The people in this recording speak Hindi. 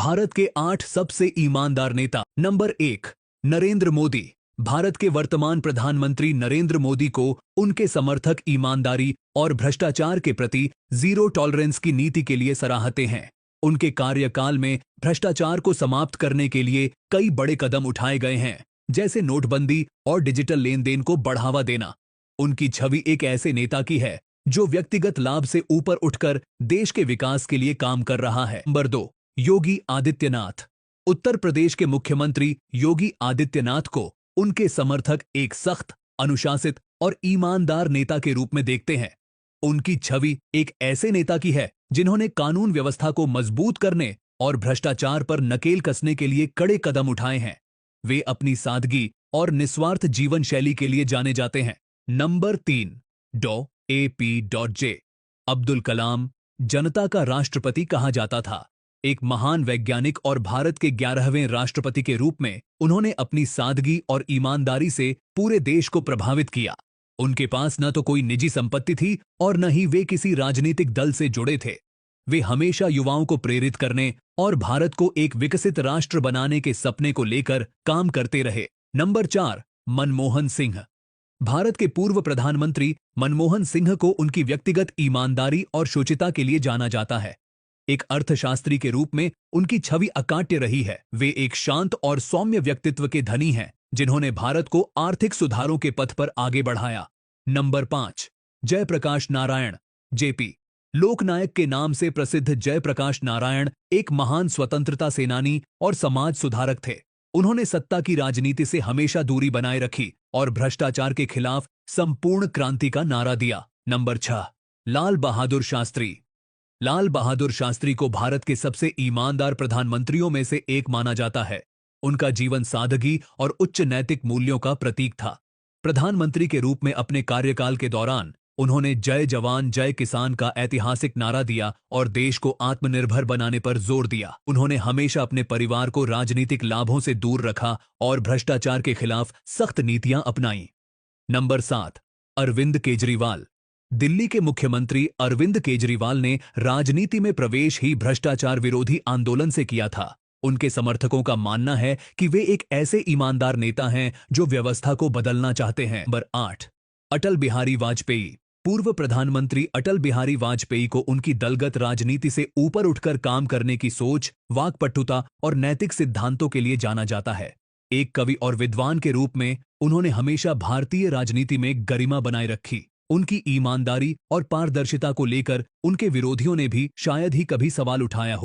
भारत के 8 सबसे ईमानदार नेता। नंबर 1, नरेंद्र मोदी। भारत के वर्तमान प्रधानमंत्री नरेंद्र मोदी को उनके समर्थक ईमानदारी और भ्रष्टाचार के प्रति जीरो टॉलरेंस की नीति के लिए सराहते हैं। उनके कार्यकाल में भ्रष्टाचार को समाप्त करने के लिए कई बड़े कदम उठाए गए हैं, जैसे नोटबंदी और डिजिटल लेन देन को बढ़ावा देना। उनकी छवि एक ऐसे नेता की है जो व्यक्तिगत लाभ से ऊपर उठकर देश के विकास के लिए काम कर रहा है। नंबर 2, योगी आदित्यनाथ। उत्तर प्रदेश के मुख्यमंत्री योगी आदित्यनाथ को उनके समर्थक एक सख्त, अनुशासित और ईमानदार नेता के रूप में देखते हैं। उनकी छवि एक ऐसे नेता की है जिन्होंने कानून व्यवस्था को मजबूत करने और भ्रष्टाचार पर नकेल कसने के लिए कड़े कदम उठाए हैं। वे अपनी सादगी और निस्वार्थ जीवन शैली के लिए जाने जाते हैं। नंबर 3, डॉ. A.P. अब्दुल कलाम। जनता का राष्ट्रपति कहा जाता था। एक महान वैज्ञानिक और भारत के 11वें राष्ट्रपति के रूप में उन्होंने अपनी सादगी और ईमानदारी से पूरे देश को प्रभावित किया। उनके पास न तो कोई निजी संपत्ति थी और न ही वे किसी राजनीतिक दल से जुड़े थे। वे हमेशा युवाओं को प्रेरित करने और भारत को एक विकसित राष्ट्र बनाने के सपने को लेकर काम करते रहे। नंबर 4, मनमोहन सिंह। भारत के पूर्व प्रधानमंत्री मनमोहन सिंह को उनकी व्यक्तिगत ईमानदारी और शुचिता के लिए जाना जाता है। एक अर्थशास्त्री के रूप में उनकी छवि अकाट्य रही है। वे एक शांत और सौम्य व्यक्तित्व के धनी हैं, जिन्होंने भारत को आर्थिक सुधारों के पथ पर आगे बढ़ाया। नंबर 5, जयप्रकाश नारायण, जेपी। लोकनायक के नाम से प्रसिद्ध जयप्रकाश नारायण एक महान स्वतंत्रता सेनानी और समाज सुधारक थे। उन्होंने सत्ता की राजनीति से हमेशा दूरी बनाए रखी और भ्रष्टाचार के खिलाफ संपूर्ण क्रांति का नारा दिया। नंबर 6, लाल बहादुर शास्त्री। लाल बहादुर शास्त्री को भारत के सबसे ईमानदार प्रधानमंत्रियों में से एक माना जाता है। उनका जीवन सादगी और उच्च नैतिक मूल्यों का प्रतीक था। प्रधानमंत्री के रूप में अपने कार्यकाल के दौरान उन्होंने जय जवान जय किसान का ऐतिहासिक नारा दिया और देश को आत्मनिर्भर बनाने पर जोर दिया। उन्होंने हमेशा अपने परिवार को राजनीतिक लाभों से दूर रखा और भ्रष्टाचार के खिलाफ सख्त नीतियां अपनाईं। नंबर 7, अरविंद केजरीवाल। दिल्ली के मुख्यमंत्री अरविंद केजरीवाल ने राजनीति में प्रवेश ही भ्रष्टाचार विरोधी आंदोलन से किया था। उनके समर्थकों का मानना है कि वे एक ऐसे ईमानदार नेता हैं जो व्यवस्था को बदलना चाहते हैं। नंबर 8, अटल बिहारी वाजपेयी। पूर्व प्रधानमंत्री अटल बिहारी वाजपेयी को उनकी दलगत राजनीति से ऊपर उठकर काम करने की सोच, वाकपटुता और नैतिक सिद्धांतों के लिए जाना जाता है। एक कवि और विद्वान के रूप में उन्होंने हमेशा भारतीय राजनीति में गरिमा बनाए रखी। उनकी ईमानदारी और पारदर्शिता को लेकर उनके विरोधियों ने भी शायद ही कभी सवाल उठाया हो।